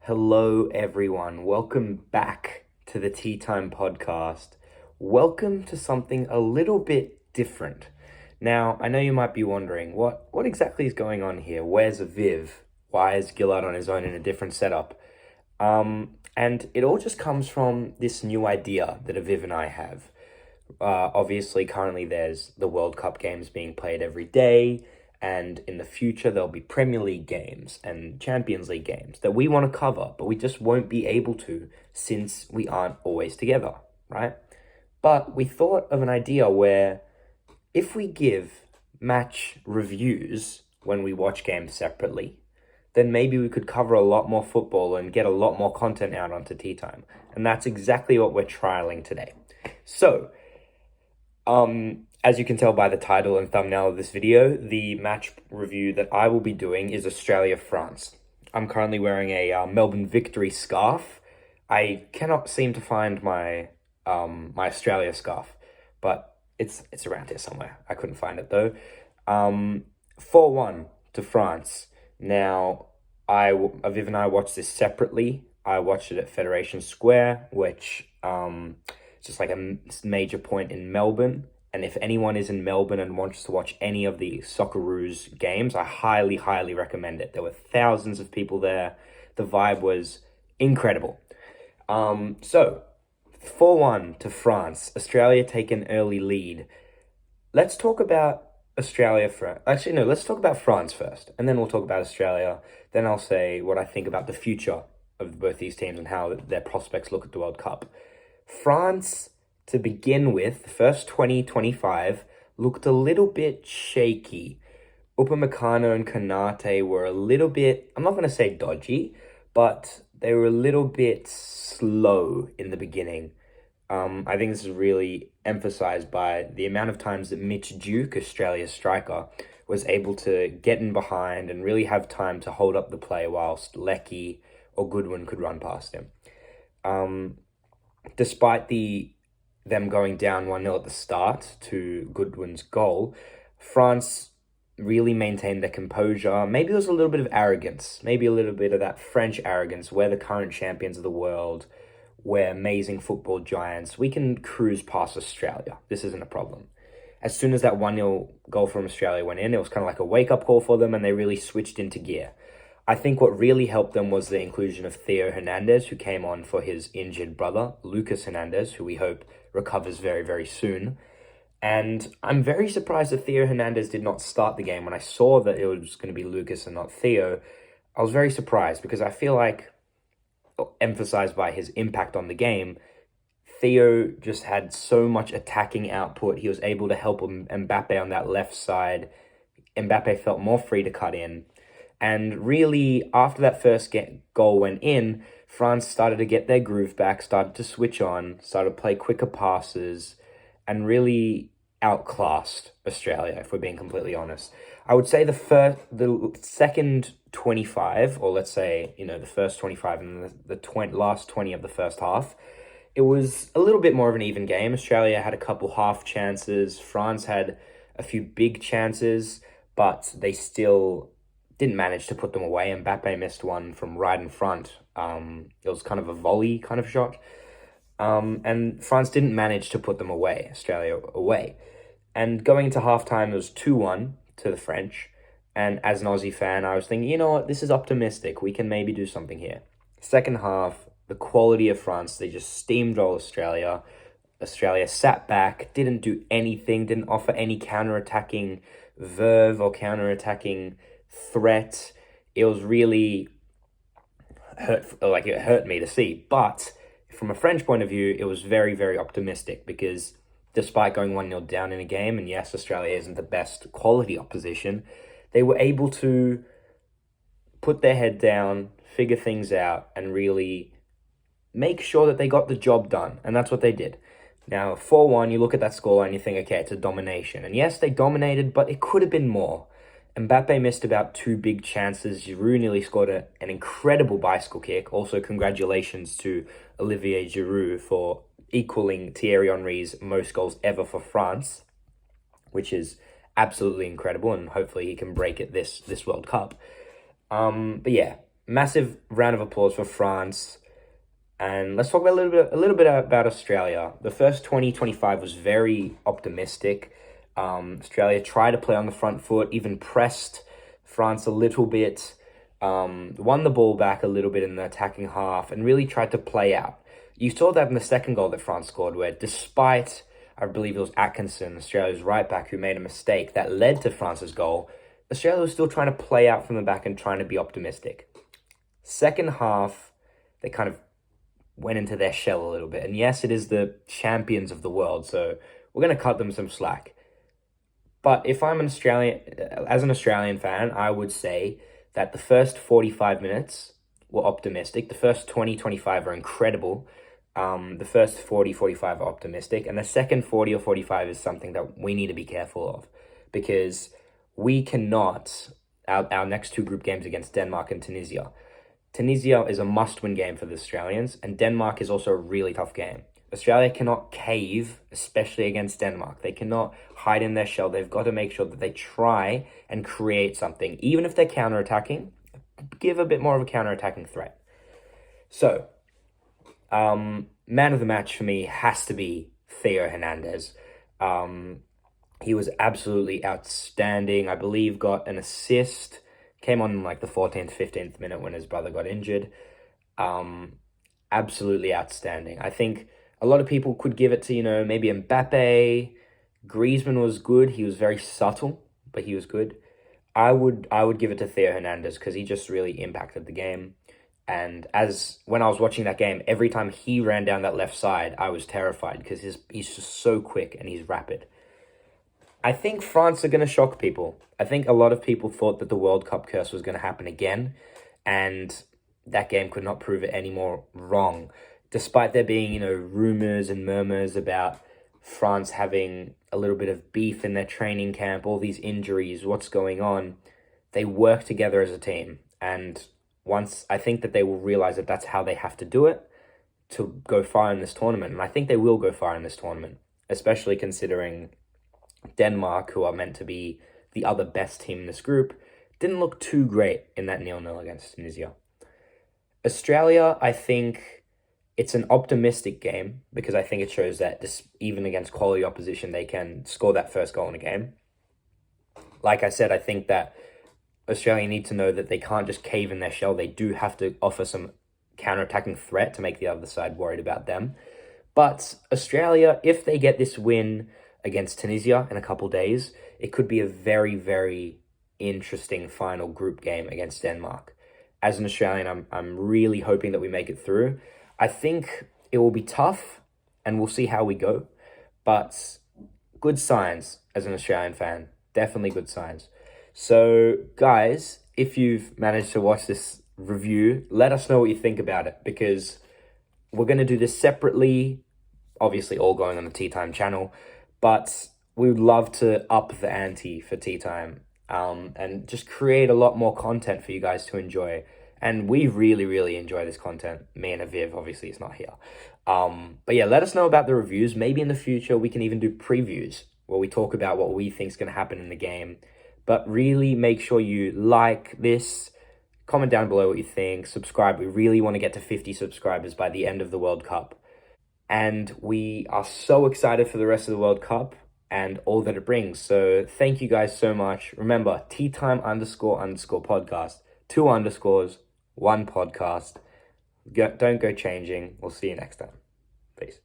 Hello, everyone. Welcome back to the Tea Time Podcast. Welcome to something a little bit different. Now, I know you might be wondering, what exactly is going on here? Where's Aviv? Why is Gilad on his own in a different setup? And it all just comes from this new idea that Aviv and I have. Obviously, currently there's the World Cup games being played every day, and in the future there'll be Premier League games and Champions League games that we want to cover, but we just won't be able to since we aren't always together, right? But we thought of an idea where if we give match reviews when we watch games separately, then maybe we could cover a lot more football and get a lot more content out onto Tea Time. And that's exactly what we're trialing today. So, as you can tell by the title and thumbnail of this video, the match review that I will be doing is Australia-France. I'm currently wearing a Melbourne Victory scarf. I cannot seem to find my my Australia scarf, but it's around here somewhere. I couldn't find it though. 4-1 to France. Now, Aviv and I watched this separately. I watched it at Federation Square, which it's just like a major point in Melbourne. And if anyone is in Melbourne and wants to watch any of the Socceroos games, I highly, highly recommend it. There were thousands of people there. The vibe was incredible. So, 4-1 to France. Australia take an early lead. Let's talk about let's talk about France first, and then we'll talk about Australia. Then I'll say what I think about the future of both these teams and how their prospects look at the World Cup. France, to begin with, the first 20-25 looked a little bit shaky. Upamecano and Konate were a little bit, I'm not going to say dodgy, but they were a little bit slow in the beginning. I think this is really emphasized by the amount of times that Mitch Duke, Australia's striker, was able to get in behind and really have time to hold up the play whilst Leckie or Goodwin could run past him. Despite them going down 1-0 at the start to Goodwin's goal, France really maintained their composure. Maybe there was a little bit of arrogance, maybe a little bit of that French arrogance. We're the current champions of the world. We're amazing football giants. We can cruise past Australia. This isn't a problem. As soon as that 1-0 goal from Australia went in, it was kind of like a wake-up call for them, and they really switched into gear. I think what really helped them was the inclusion of Theo Hernandez, who came on for his injured brother, Lucas Hernandez, who we hope recovers very, very soon. And I'm very surprised that Theo Hernandez did not start the game. When I saw that it was going to be Lucas and not Theo, I was very surprised because I feel like, emphasized by his impact on the game, Theo just had so much attacking output. He was able to help Mbappe on that left side. Mbappe felt more free to cut in. And really, after that first goal went in, France started to get their groove back, started to switch on, started to play quicker passes, and really outclassed Australia, if we're being completely honest. I would say the second 25, or let's say, the first 25 and the last 20 of the first half, it was a little bit more of an even game. Australia had a couple half chances. France had a few big chances, but they still didn't manage to put them away. Mbappe missed one from right in front. It was kind of a volley kind of shot. And France didn't manage to put them away, Australia away. And going into halftime, it was 2-1 to the French. And as an Aussie fan, I was thinking, you know what, this is optimistic. We can maybe do something here. Second half, the quality of France, they just steamrolled Australia. Australia sat back, didn't do anything, didn't offer any counter-attacking verve or counter-attacking threat. It was really it hurt me to see. But from a French point of view, it was very, very optimistic because despite going 1-0 down in a game, and yes, Australia isn't the best quality opposition, they were able to put their head down, figure things out, and really make sure that they got the job done. And that's what they did. Now, 4-1, you look at that scoreline and you think, okay, it's a domination. And yes, they dominated, but it could have been more. Mbappe missed about 2 big chances. Giroud nearly scored an incredible bicycle kick. Also, congratulations to Olivier Giroud for equaling Thierry Henry's most goals ever for France, which is absolutely incredible, and hopefully he can break it this World Cup. But yeah, massive round of applause for France. And let's talk about a little bit about Australia. The first 2025 was very optimistic. Australia tried to play on the front foot, even pressed France a little bit, won the ball back a little bit in the attacking half, and really tried to play out. You saw that in the second goal that France scored, where despite, I believe it was Atkinson, Australia's right back, who made a mistake that led to France's goal, Australia was still trying to play out from the back and trying to be optimistic. Second half, they kind of went into their shell a little bit. And yes, it is the champions of the world, so we're going to cut them some slack. But if I'm as an Australian fan, I would say that the first 45 minutes were optimistic. The first 25 are incredible. The first 45 are optimistic. And the second 40 or 45 is something that we need to be careful of. Because we cannot, our next two group games against Denmark and Tunisia. Tunisia is a must-win game for the Australians, and Denmark is also a really tough game. Australia cannot cave, especially against Denmark. They cannot hide in their shell. They've got to make sure that they try and create something. Even if they're counter-attacking, give a bit more of a counter-attacking threat. So, man of the match for me has to be Theo Hernandez. He was absolutely outstanding. I believe got an assist. Came on in like the 14th, 15th minute when his brother got injured. Absolutely outstanding. I think a lot of people could give it to, maybe Mbappe. Griezmann was good. He was very subtle, but he was good. I would give it to Theo Hernandez because he just really impacted the game. And when I was watching that game, every time he ran down that left side, I was terrified because he's just so quick and he's rapid. I think France are going to shock people. I think a lot of people thought that the World Cup curse was going to happen again, and that game could not prove it any more wrong. Despite there being, rumors and murmurs about France having a little bit of beef in their training camp, all these injuries, what's going on, they work together as a team. And once, I think that they will realize that that's how they have to do it to go far in this tournament. And I think they will go far in this tournament, especially considering Denmark, who are meant to be the other best team in this group, didn't look too great in that 0-0 against Tunisia. Australia, I think it's an optimistic game because I think it shows that even against quality opposition, they can score that first goal in a game. Like I said, I think that Australia need to know that they can't just cave in their shell. They do have to offer some counter-attacking threat to make the other side worried about them. But Australia, if they get this win against Tunisia in a couple days, it could be a very, very interesting final group game against Denmark. As an Australian, I'm really hoping that we make it through. I think it will be tough, and we'll see how we go. But good signs as an Australian fan. Definitely good signs. So, guys, if you've managed to watch this review, let us know what you think about it, because we're going to do this separately, obviously all going on the Tea Time channel. But we would love to up the ante for Tea Time and just create a lot more content for you guys to enjoy. And we really, really enjoy this content. Me and Aviv, obviously, is not here. But yeah, let us know about the reviews. Maybe in the future, we can even do previews where we talk about what we think is going to happen in the game. But really make sure you like this. Comment down below what you think. Subscribe. We really want to get to 50 subscribers by the end of the World Cup. And we are so excited for the rest of the World Cup and all that it brings. So thank you guys so much. Remember, teatime__podcast. 2 underscores, 1 podcast. Don't go changing. We'll see you next time. Peace.